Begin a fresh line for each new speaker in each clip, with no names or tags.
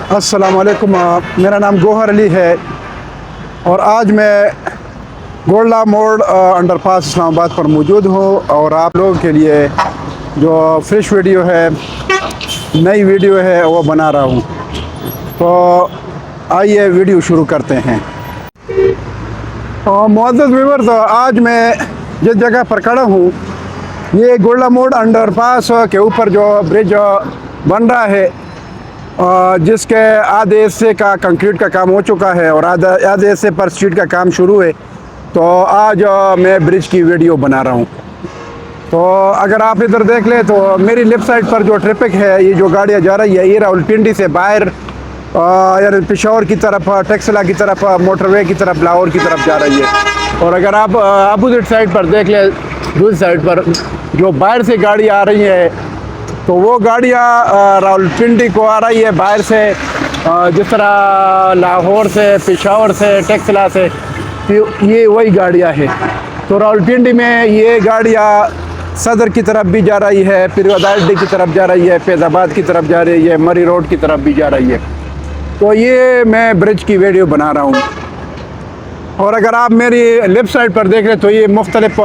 अस्सलाम वालेकुम। मेरा नाम गोहर अली है और आज मैं गोल्डा मोड़ अंडरपास इस्लामाबाद पर मौजूद हूँ और आप लोगों के लिए जो फ्रेश वीडियो है, नई वीडियो है, वो बना रहा हूँ। तो आइए वीडियो शुरू करते हैं। मुअज़्ज़ज़ व्यूअर्स, आज मैं जिस जगह पर खड़ा हूँ, ये गोल्डा मोड़ अंडरपास के ऊपर जो ब्रिज बन रहा है, जिसके आधे हिस्से का कंक्रीट का काम हो चुका है और आधे हिस्से पर स्ट्रीट का काम शुरू है। तो आज मैं ब्रिज की वीडियो बना रहा हूँ। तो अगर आप इधर देख लें तो मेरी लेफ़्ट साइड पर जो ट्रैफिक है, ये जो गाड़ियाँ जा रही है, ये रावलपिंडी से बाहर यानी पेशावर की तरफ, टेक्सला की तरफ, मोटरवे की तरफ, लाहौर की तरफ जा रही है। और अगर आप अपोजिट साइड पर देख लें, दूसरी साइड पर जो बाहर से गाड़ी आ रही है, तो वो गाड़ियाँ रावलपिंडी को आ रही है बाहर से, जिस तरह लाहौर से, पेशावर से, टेक्सला से, ये वही गाड़ियाँ हैं। तो रावलपिंडी में ये गाड़ियाँ सदर की तरफ भी जा रही है, फिर अदालडी की तरफ जा रही है, फैज़ाबाद की तरफ जा रही है, मरी रोड की तरफ भी जा रही है। तो ये मैं ब्रिज की वीडियो बना रहा हूँ। और अगर आप मेरी लेफ़्ट साइड पर देख रहे तो ये मुख्तलिफ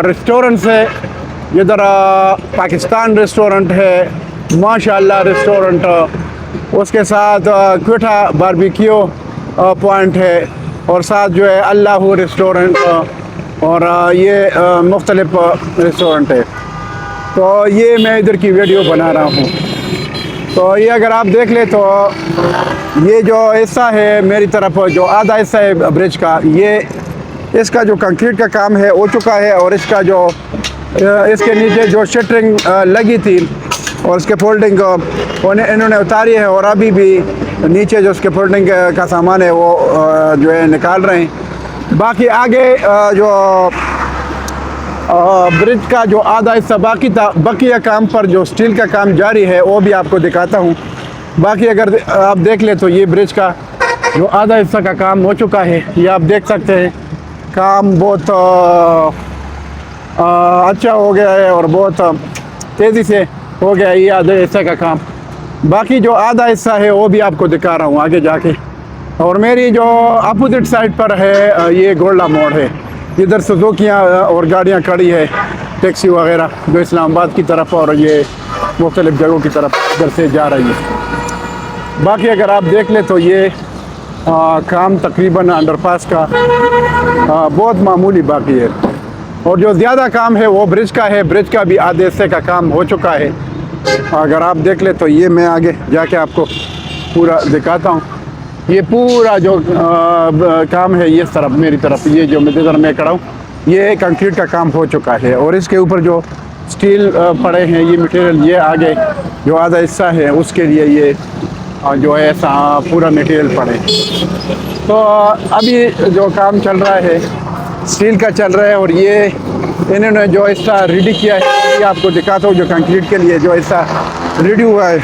रेस्टोरेंट्स है। इधर पाकिस्तान रेस्टोरेंट है, माशाल्लाह रेस्टोरेंट, उसके साथ क्विटा बारबेक्यू पॉइंट है, और साथ जो है अल्लाह रेस्टोरेंट, और ये मुख्तलिफ रेस्टोरेंट है। तो ये मैं इधर की वीडियो बना रहा हूँ। तो ये अगर आप देख ले तो ये जो हिस्सा है मेरी तरफ, जो आधा हिस्सा है ब्रिज का, ये इसका जो कंक्रीट का काम है हो चुका है, और इसका जो इसके नीचे जो शटरिंग लगी थी और उसके फोल्डिंग इन्होंने उतारी है, और अभी भी नीचे जो उसके फोल्डिंग का सामान है वो जो है निकाल रहे हैं। बाकी आगे जो ब्रिज का जो आधा हिस्सा बाकी था, बकिया काम पर जो स्टील का काम जारी है, वो भी आपको दिखाता हूँ। बाकी अगर आप देख ले तो ये ब्रिज का जो आधा हिस्सा का काम हो चुका है, ये आप देख सकते हैं। काम बहुत अच्छा हो गया है और बहुत तेज़ी से हो गया है ये आधे हिस्से का काम। बाकी जो आधा हिस्सा है वो भी आपको दिखा रहा हूँ आगे जाके। और मेरी जो अपोजिट साइड पर है, ये गोल्डा मोड़ है। इधर सुजुकियाँ और गाड़ियाँ खड़ी है, टैक्सी वगैरह, जो इस्लामाबाद की तरफ और ये मुख्तलिफ़ जगहों की तरफ इधर से जा रही है। बाकी अगर आप देख ले तो ये काम तकरीबन अंडरपास का बहुत मामूली बाकी है, और जो ज़्यादा काम है वो ब्रिज का है। ब्रिज का भी आधे हिस्से का काम हो चुका है। अगर आप देख ले तो ये मैं आगे जाके आपको पूरा दिखाता हूँ। ये पूरा जो काम है, ये तरफ मेरी तरफ, ये जो जिधर मैं खड़ा हूँ, ये कंक्रीट का काम हो चुका है। और इसके ऊपर जो स्टील पड़े हैं, ये मटेरियल, ये आगे जो आधा हिस्सा है उसके लिए ये जो है ऐसा पूरा मटेरियल पड़े। तो अभी जो काम चल रहा है स्टील का चल रहा है, और ये इन्होंने जो हिस्सा रेडी किया है, ये आपको दिखाता हूँ। जो कंक्रीट के लिए जो हिस्सा रेडी हुआ है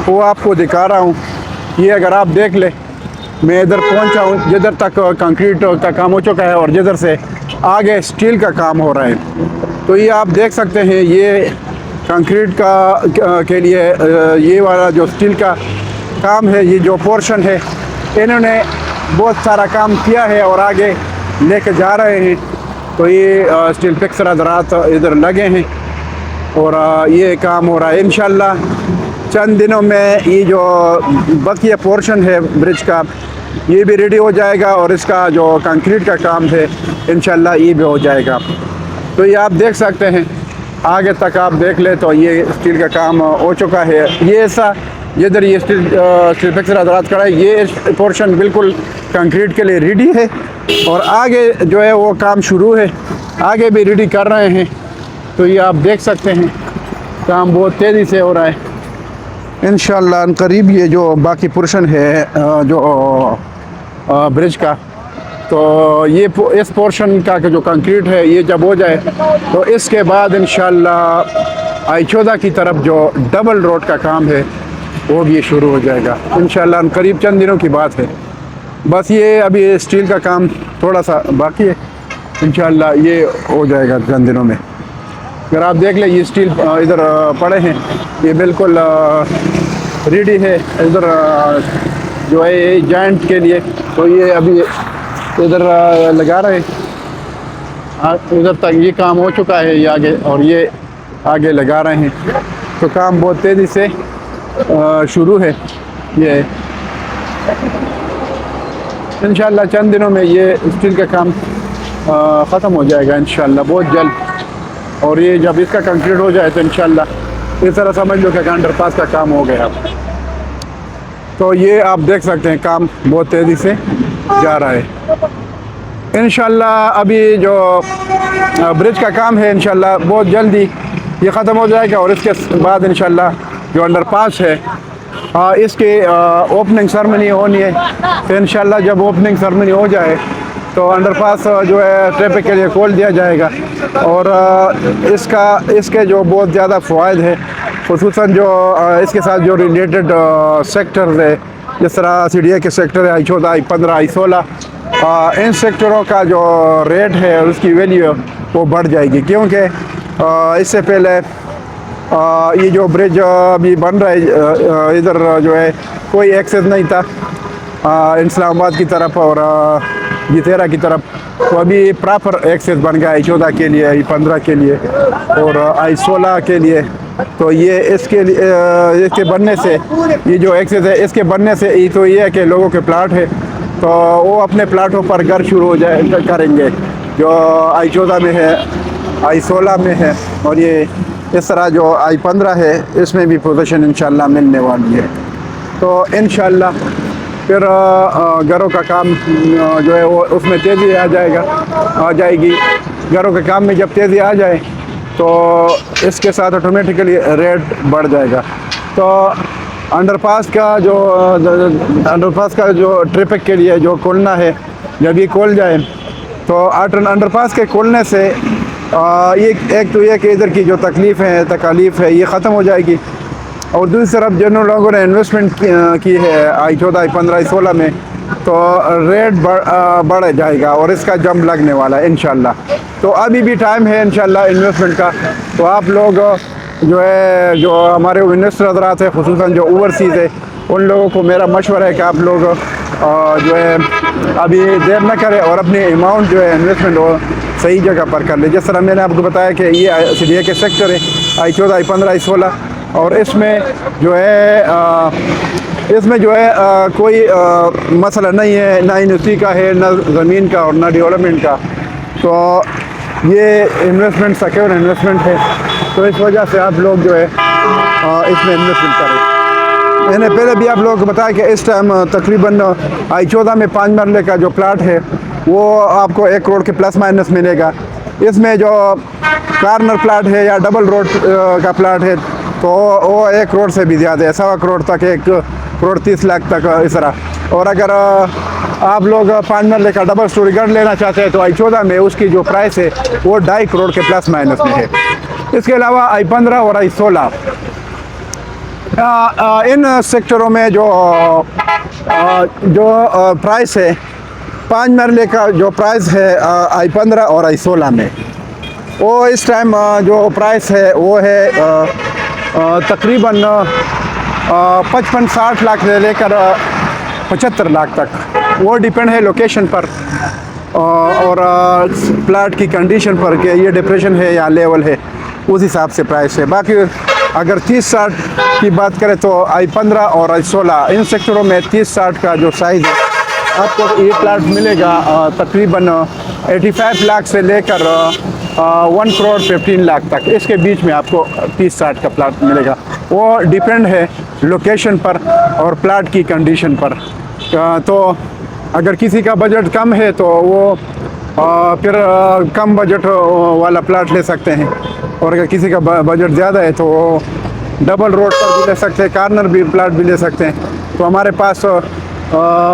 वो आपको दिखा रहा हूँ। ये अगर आप देख ले, मैं इधर पहुँचा हूँ जिधर तक कंक्रीट का काम हो चुका है, और जिधर से आगे स्टील का काम हो रहा है। तो ये आप देख सकते हैं, ये कंक्रीट का के लिए ये वाला जो स्टील का काम है, ये जो पोर्शन है, इन्होंने बहुत सारा काम किया है और आगे लेके जा रहे हैं। तो ये स्टील फिक्सर हज़रात इधर लगे हैं और ये काम हो रहा है। इंशाल्लाह चंद दिनों में ये जो बकिया पोर्शन है ब्रिज का, ये भी रेडी हो जाएगा, और इसका जो कंक्रीट का काम है इंशाल्लाह ये भी हो जाएगा। तो ये आप देख सकते हैं, आगे तक आप देख ले तो ये स्टील का काम हो चुका है। ये ऐसा जिधर ये स्टील फिक्सर हज़रात खड़ा है, ये पोर्शन बिल्कुल कंक्रीट के लिए रेडी है, और आगे जो है वो काम शुरू है, आगे भी रेडी कर रहे हैं। तो ये आप देख सकते हैं, काम बहुत तेज़ी से हो रहा है। इंशाल्लाह करीब ये जो बाकी पोर्शन है जो ब्रिज का, तो ये इस पोर्शन का जो कंक्रीट है, ये जब हो जाए तो इसके बाद इंशाल्लाह I-14 की तरफ जो डबल रोड का काम है वो भी शुरू हो जाएगा इंशाल्लाह। करीब चंद दिनों की बात है। बस ये अभी स्टील का काम थोड़ा सा बाकी है, इंशाल्लाह ये हो जाएगा चंद दिनों में। अगर आप देख लें, ये स्टील इधर पड़े हैं, ये बिल्कुल ریڈی ہے ادھر جو ہے جائنٹ کے لیے، تو یہ ابھی ادھر لگا رہے ہیں، ادھر تک یہ کام ہو چکا ہے یہ آگے، اور یہ آگے لگا رہے ہیں، تو کام بہت تیزی سے شروع ہے یہ۔ انشاءاللہ چند دنوں میں یہ اسٹیل کا کام ختم ہو جائے گا انشاءاللہ بہت جلد، اور یہ جب اس کا کنکریٹ ہو جائے تو انشاءاللہ اس طرح سمجھ لو کہ انڈر پاس کا کام ہو گیا۔ تو یہ آپ دیکھ سکتے ہیں کام بہت تیزی سے جا رہا ہے۔ انشاءاللہ ابھی جو برج کا کام ہے انشاءاللہ بہت جلدی یہ ختم ہو جائے گا، اور اس کے بعد انشاءاللہ جو انڈر پاس ہے اس کی اوپننگ سرمنی ہونی ہے، تو انشاءاللہ جب اوپننگ سرمنی ہو جائے تو انڈر پاس جو ہے ٹریفک کے لیے کھول دیا جائے گا، اور اس کے جو بہت زیادہ فوائد ہے، خصوصاً جو اس کے ساتھ جو ریلیٹڈ سیکٹرز ہے، جس طرح سی ڈی اے کے سیکٹر ہے I14 I15 I16، ان سیکٹروں کا جو ریٹ ہے اور اس کی ویلیو وہ بڑھ جائے گی، کیونکہ اس سے پہلے یہ جو برج ابھی بن رہا ہے ادھر جو ہے کوئی ایکسیس نہیں تھا اسلام آباد کی طرف اور جتیرا کی طرف، تو ابھی پراپر ایکسیس بن گیا I14 کے لیے I15 کے لیے اور I16 کے لیے، تو یہ اس کے بننے سے یہ جو ایکسیس ہے اس کے بننے سے تو یہ ہے کہ لوگوں کے پلاٹ ہے تو وہ اپنے پلاٹوں پر گھر شروع ہو کریں گے، جو I14 میں ہے I16 میں ہے، اور یہ اس طرح جو I15 ہے اس میں بھی پوزیشن انشاءاللہ ملنے والی ہے۔ تو انشاءاللہ پھر گھروں کا کام جو ہے وہ اس میں تیزی آ جائے گی۔ گھروں کے کام میں جب تیزی آ جائے تو اس کے ساتھ آٹومیٹیکلی ریٹ بڑھ جائے گا۔ تو انڈر پاس کا جو ٹریفک کے لیے جو کھولنا ہے، جب یہ کھول جائے تو انڈر پاس کے کھولنے سے ایک تو یہ کہ ادھر کی جو تکالیف ہے یہ ختم ہو جائے گی، اور دوسری طرف جن لوگوں نے انویسٹمنٹ کی ہے I14 I15 I16 میں تو ریٹ بڑھ جائے گا اور اس کا جمپ لگنے والا ہے انشاءاللہ۔ تو ابھی بھی ٹائم ہے انشاءاللہ انویسٹمنٹ کا، تو آپ لوگ جو ہمارے انویسٹر حضرات ہیں خصوصاً جو اوورسیز ہے، ان لوگوں کو میرا مشورہ ہے کہ آپ لوگ جو ہے ابھی دیر نہ کریں اور اپنی اماؤنٹ جو ہے انویسٹمنٹ وہ صحیح جگہ پر کر لیں۔ جس طرح میں نے آپ کو بتایا کہ یہ سی ڈی اے کے سیکٹر ہے I14 I15 I16، اور اس میں جو ہے کوئی مسئلہ نہیں ہے، نہ یونیورسٹی کا ہے، نہ زمین کا، اور نہ ڈیولپمنٹ کا، تو یہ انویسٹمنٹ سیکیور انویسٹمنٹ ہے، تو اس وجہ سے آپ لوگ جو ہے اس میں انویسٹمنٹ کریں۔ میں نے پہلے بھی آپ لوگوں کو بتایا کہ اس ٹائم تقریباً I14 میں 5 مرلے کا جو پلاٹ ہے وہ آپ کو 1 کروڑ کے پلس مائنس ملے گا۔ اس میں جو کارنر پلاٹ ہے یا ڈبل روڈ کا پلاٹ ہے تو وہ 1 کروڑ سے بھی زیادہ ہے، 1.25 کروڑ تک، 1 کروڑ 30 لاکھ تک اس طرح۔ اور اگر آپ لوگ 5 مرلے کا ڈبل سٹوری گھر لینا چاہتے ہیں تو I14 میں اس کی جو پرائس ہے وہ 2.5 کروڑ کے پلس مائنس میں ہے۔ اس کے علاوہ I15 اور I16 ان سیکٹروں میں جو پرائس ہے، 5 مرلے کا جو پرائس ہے I15 اور I16 میں، وہ اس ٹائم جو پرائس ہے وہ ہے تقریباً 55-60 لاکھ سے لے کر 75 لاکھ تک، وہ ڈیپینڈ ہے لوکیشن پر اور پلاٹ کی کنڈیشن پر کہ یہ ڈپریشن ہے یا لیول ہے، اس حساب سے پرائس ہے۔ باقی اگر 30-60 کی بات کریں تو I15 اور I16 ان سیکٹروں میں 30-60 کا جو سائز ہے آپ کو یہ پلاٹ ملے گا تقریباً 85 لاکھ سے لے کر 1 کروڑ 15 لاکھ تک، اس کے بیچ میں آپ کو 30-60 کا پلاٹ ملے گا۔ وہ ڈیپینڈ ہے لوکیشن پر اور پلاٹ کی کنڈیشن پر۔ تو اگر کسی کا بجٹ کم ہے تو وہ پھر کم بجٹ والا پلاٹ لے سکتے ہیں، اور اگر کسی کا بجٹ زیادہ ہے تو وہ ڈبل روڈ پر بھی لے سکتے ہیں، کارنر بھی پلاٹ بھی لے سکتے ہیں۔ تو ہمارے پاس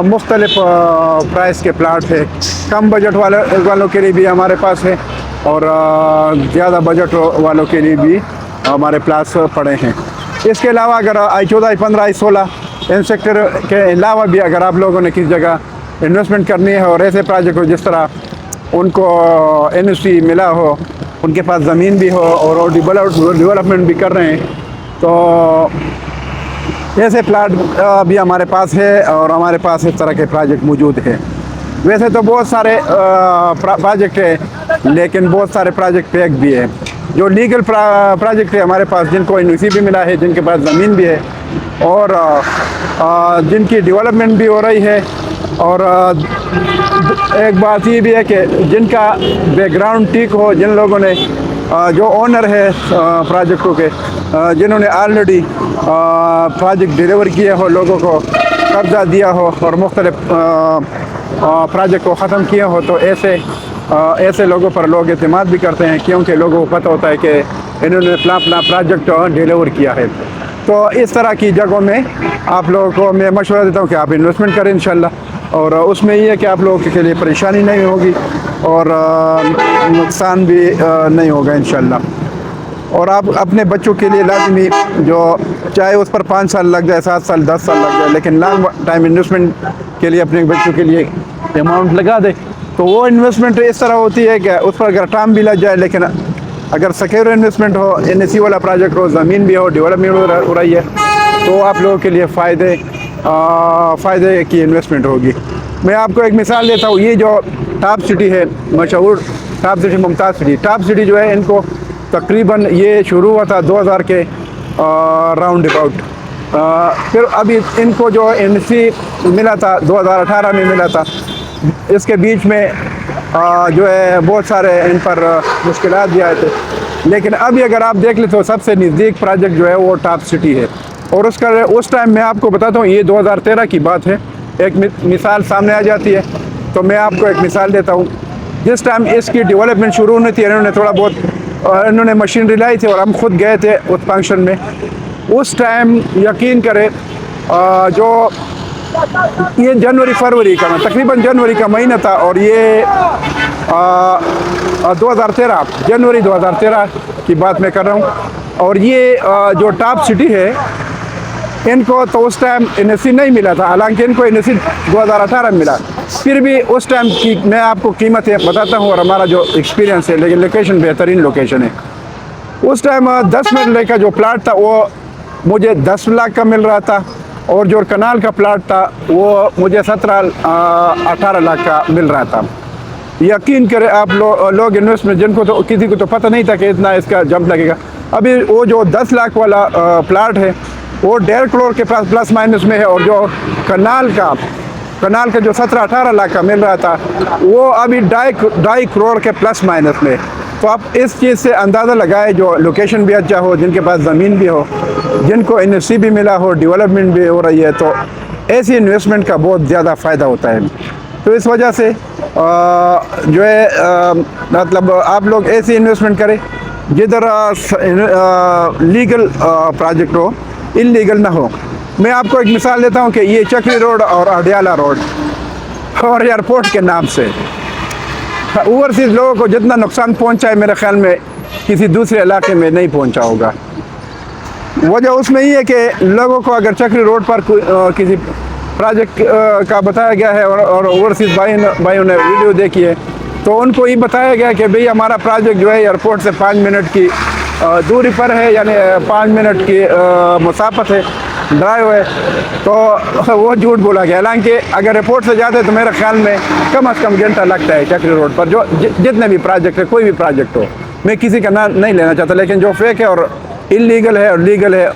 مختلف پرائس کے پلاٹ ہے، کم بجٹ والوں کے لیے بھی ہمارے پاس ہے اور زیادہ بجٹ والوں کے لیے بھی ہمارے پلاس پڑے ہیں۔ اس کے علاوہ اگر I14 I15 I16 ان سیکٹر کے علاوہ بھی اگر آپ لوگوں نے کسی جگہ انویسٹمنٹ کرنی ہے اور ایسے پروجیکٹ ہو جس طرح ان کو NOC ملا ہو، ان کے پاس زمین بھی ہو اور ڈیولپمنٹ بھی کر رہے ہیں، تو ऐसे प्लाट भी हमारे पास है और हमारे पास इस तरह के प्रोजेक्ट मौजूद हैं। वैसे तो बहुत सारे प्रोजेक्ट है, लेकिन बहुत सारे प्रोजेक्ट फेक भी है। जो लीगल प्रोजेक्ट है हमारे पास, जिनको एनओसी भी मिला है, जिनके पास ज़मीन भी है और जिनकी डेवलपमेंट भी हो रही है। और एक बात ये भी है कि जिनका बैकग्राउंड ठीक हो, जिन लोगों ने जो ओनर है प्रोजेक्टों के, जिन्होंने ऑलरेडी प्रोजेक्ट डिलीवर किया हो, लोगों को कब्ज़ा दिया हो और मुख्तलिफ प्रोजेक्ट को ख़त्म किया हो, तो ऐसे लोगों पर लोग एतमाद भी करते हैं, क्योंकि लोगों को पता होता है कि इन्होंने अपना प्रोजेक्ट डिलीवर किया है। तो इस तरह की जगहों में आप लोगों को मैं मशवरा देता हूँ कि आप इन्वेस्टमेंट करें इंशाल्लाह। और उसमें ये है कि आप लोगों के लिए परेशानी नहीं होगी और नुकसान भी नहीं होगा इंशाल्लाह। और आप अपने बच्चों के लिए लाजमी, जो चाहे उस पर 5 साल लग जाए, 7 साल, 10 साल लग जाए, लेकिन लॉन्ग टाइम इन्वेस्टमेंट के लिए अपने बच्चों के लिए अमाउंट लगा दे, तो वो इन्वेस्टमेंट इस तरह होती है कि उस पर अगर टाइम भी लग जाए, लेकिन अगर सिक्योर इन्वेस्टमेंट हो, एनएसी वाला प्रोजेक्ट हो, ज़मीन भी हो, डेवलपमेंट हो रही है, तो आप लोगों के लिए फ़ायदे की इन्वेस्टमेंट होगी। मैं आपको एक मिसाल देता हूँ। ये जो टॉप सिटी है, मशहूर top city, Mumtaz city, top city जो है, इनको तकरीबन ये शुरू हुआ था 2000 के राउंड अबाउट। फिर अभी इनको जो एनसी मिला था 2018 में मिला था। इसके बीच में जो है बहुत सारे इन पर मुश्किलात भी आए थे, लेकिन अभी अगर आप देख ले तो सबसे नज़दीक प्रोजेक्ट जो है वो टॉप सिटी है। और उस टाइम मैं आपको बताता हूँ, ये 2013 की बात है। एक मिसाल सामने आ जाती है, तो मैं आपको एक मिसाल देता हूँ। जिस टाइम इसकी डेवलपमेंट शुरू होनी थी, इन्होंने थोड़ा बहुत इन्होंने मशीनरी लाई थी और हम खुद गए थे उस फंक्शन में। उस टाइम यकीन करें, जो ये जनवरी-फरवरी का, तकरीबन जनवरी का महीना था, और ये 2013 जनवरी 2013 की बात मैं कर रहा हूँ। और ये जो टॉप सिटी है, इनको तो उस टाइम एनएसी नहीं मिला था, हालांकि इनको एनएसी 2018 में मिला। फिर भी उस टाइम की मैं आपको कीमतें बताता हूँ और हमारा जो एक्सपीरियंस है, लेकिन लोकेशन बेहतरीन लोकेशन है। उस टाइम 10 मरले का जो प्लाट था वो मुझे 10 लाख का मिल रहा था, और जो कनाल का प्लाट था वो मुझे 17-18 लाख का मिल रहा था। यकीन करें आप लोग इन्वेस्टमेंट, जिनको तो किसी को तो पता नहीं था कि इतना इसका जंप लगेगा। अभी वो जो 10 लाख वाला प्लाट है वो 1.5 करोड़ के पास प्लस माइनस में है, और जो कनाल का जो 17-18 लाख का मिल रहा था वो अभी 2.5 करोड़ के प्लस माइनस में। तो आप इस चीज़ से अंदाज़ा लगाए, जो लोकेशन भी अच्छा हो, जिनके पास ज़मीन भी हो, जिनको एनएसी भी मिला हो, डेवलपमेंट भी हो रही है, तो ऐसी इन्वेस्टमेंट का बहुत ज़्यादा फ़ायदा होता है। तो इस वजह से जो है मतलब आप लोग ऐसी इन्वेस्टमेंट करें जिधर लीगल प्रोजेक्ट हो, इलीगल ना हो। मैं आपको एक मिसाल देता हूँ कि ये चक्री रोड और अडियाला रोड और एयरपोर्ट के नाम से ओवरसीज़ लोगों को जितना नुकसान पहुँचा है, मेरे ख्याल में किसी दूसरे इलाके में नहीं पहुँचा होगा। वजह उसमें ये है कि लोगों को अगर चक्री रोड पर किसी प्रोजेक्ट का बताया गया है और ओवरसीज़ भाइयों ने वीडियो देखी है, तो उनको ये बताया गया कि भाई हमारा प्रोजेक्ट जो है एयरपोर्ट से 5 मिनट की दूरी पर है, यानी 5 मिनट की मुसाफत है, ड्राइव है। तो वो झूठ बोला गया। हालांकि अगर एयरपोर्ट से जाते तो मेरे ख्याल में कम से कम घंटा लगता है चक्री रोड पर, जो जितने भी प्रोजेक्ट है, कोई भी प्रोजेक्ट हो। मैं किसी का नाम नहीं लेना चाहता, लेकिन जो फेक है और इलीगल है और लीगल है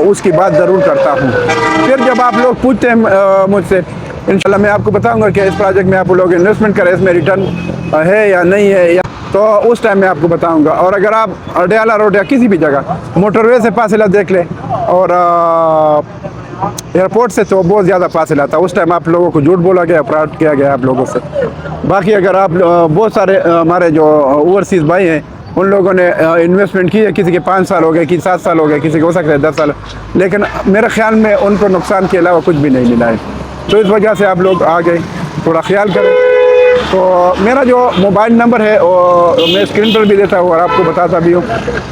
उसकी बात ज़रूर करता हूँ। फिर जब आप लोग पूछते हैं मुझसे, इंशाल्लाह मैं आपको बताऊंगा कि इस प्रोजेक्ट में आप लोग इन्वेस्टमेंट करें, इसमें रिटर्न है या नहीं है, या तो उस टाइम मैं आपको बताऊंगा। और अगर आप अडियाला रोड या किसी भी जगह मोटरवे से फासिला देख लें और एयरपोर्ट से, तो बहुत ज़्यादा फासिला था। उस टाइम आप लोगों को झूठ बोला गया, फ्रॉड किया गया आप लोगों से। बाकी अगर आप बहुत सारे हमारे जो ओवरसीज़ भाई हैं, उन लोगों ने इन्वेस्टमेंट की है, किसी के 5 साल हो गए, किसी 7 साल हो गए, किसी को हो सकता है 10 साल, लेकिन मेरे ख्याल में उनको नुकसान के अलावा कुछ भी नहीं मिला है। तो इस वजह से आप लोग आ गए, थोड़ा ख्याल करें। तो मेरा जो मोबाइल नंबर है वो मैं स्क्रीन पर भी देता हूँ और आपको बताता भी हूँ,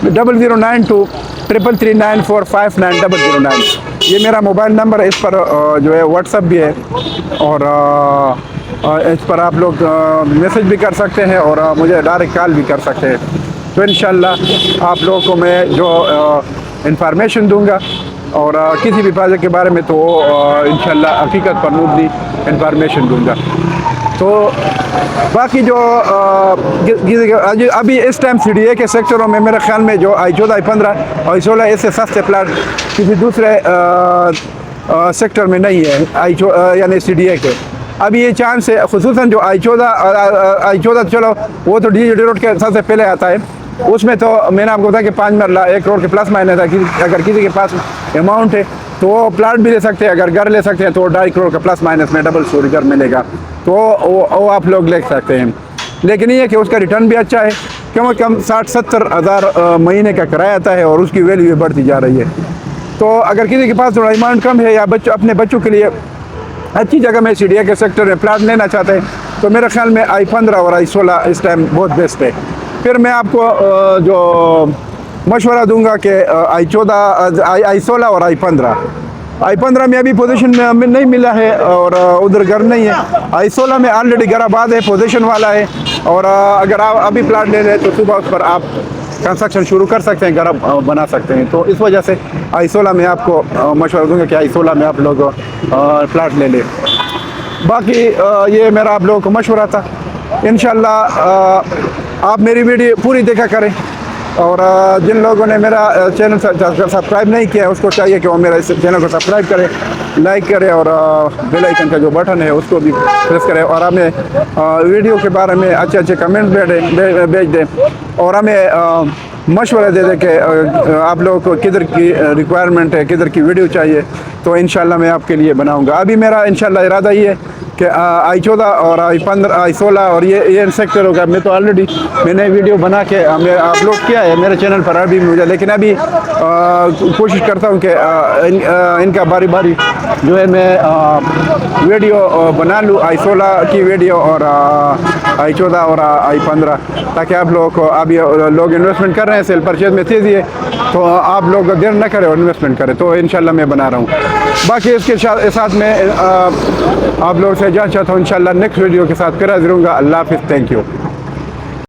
009233945909। ये मेरा मोबाइल नंबर है। इस पर जो है व्हाट्सअप भी है, और इस पर आप लोग मैसेज भी कर सकते हैं और मुझे डायरेक्ट कॉल भी कर सकते हैं। तो इंशाल्लाह आप लोगों को मैं जो इंफॉर्मेशन दूंगा اور کسی بھی پروجیکٹ کے بارے میں تو انشاءاللہ حقیقت پر مبنی انفارمیشن دوں گا. تو باقی جو ابھی اس ٹائم سی ڈی اے کے سیکٹروں میں میرے خیال میں جو I14 I15 اور I16 اس سے سستے پلاٹ کسی دوسرے سیکٹر میں نہیں ہے یعنی سی ڈی اے کے. ابھی یہ چانس ہے خصوصاً جو I14 چلو وہ تو ڈی روڈ کے سب سے پہلے آتا ہے. اس میں تو میں نے آپ کو بتایا کہ 5 مرلہ 1 کروڑ کے پلس مائنس ہے. اگر کسی کے پاس اماؤنٹ ہے تو وہ پلاٹ بھی لے سکتے ہیں, اگر گھر لے سکتے ہیں تو 2.5 کروڑ کا پلس مائنس میں ڈبل اسٹوری گھر ملے گا, تو وہ آپ لوگ لے سکتے ہیں. لیکن یہ ہے کہ اس کا ریٹرن بھی اچھا ہے, کم از کم 60-70 ہزار مہینے کا کرایہ آتا ہے اور اس کی ویلیو بھی بڑھتی جا رہی ہے. تو اگر کسی کے پاس تھوڑا اماؤنٹ کم ہے یا اپنے بچوں کے لیے اچھی جگہ میں سی ڈی اے کے سیکٹر میں پلاٹ لینا چاہتے ہیں تو میرے خیال میں I15 اور I16 اس ٹائم بہت بیسٹ ہے. پھر میں آپ کو جو مشورہ دوں گا کہ I16 اور I15 میں ابھی پوزیشن میں نہیں ملا ہے اور ادھر گھر نہیں ہے. I16 میں آلریڈی گھر آباد ہے, پوزیشن والا ہے, اور اگر آپ ابھی پلاٹ لے لیں تو صبح اس پر آپ کنسٹرکشن شروع کر سکتے ہیں, گھر بنا سکتے ہیں. تو اس وجہ سے I16 میں آپ کو مشورہ دوں گا کہ I16 میں آپ لوگ پلاٹ لے لیں. باقی یہ میرا آپ لوگوں کو مشورہ تھا. انشاءاللہ آپ میری ویڈیو پوری دیکھا کریں, اور جن لوگوں نے میرا چینل سبسکرائب نہیں کیا ہے اس کو چاہیے کہ وہ میرا اس چینل کو سبسکرائب کرے, لائک کرے, اور بیل آئیکن کا جو بٹن ہے اس کو بھی پریس کرے, اور ہمیں ویڈیو کے بارے میں اچھے کمنٹ بھیج دیں, اور ہمیں مشورہ دے دیں کہ آپ لوگوں کو کدھر کی ریکوائرمنٹ ہے, کدھر کی ویڈیو چاہیے, تو انشاءاللہ میں آپ کے لیے بناؤں گا. ابھی میرا انشاءاللہ ارادہ یہ ہے کہ I14 اور I15 I16 اور یہ سیکٹر ہوگا. میں تو آلریڈی میں نے ویڈیو بنا کے اپلوڈ کیا ہے میرے چینل پر ابھی مجھے, لیکن ابھی کوشش کرتا ہوں کہ ان کا باری باری جو ہے میں ویڈیو بنا لوں, I16 کی ویڈیو اور I14 اور I15, تاکہ آپ لوگوں کو ابھی لوگ انویسٹمنٹ کر رہے ہیں, سیل پرچیز میں تیزی ہے, تو آپ لوگ دیر نہ کریں اور انویسٹمنٹ کریں. تو انشاءاللہ میں بنا رہا ہوں. باقی اس کے ساتھ میں آپ لوگوں سے اجازت چاہتا ہوں. انشاءاللہ نیکسٹ ویڈیو کے ساتھ پھر حاضر ہوں گا. اللہ حافظ. Thank you.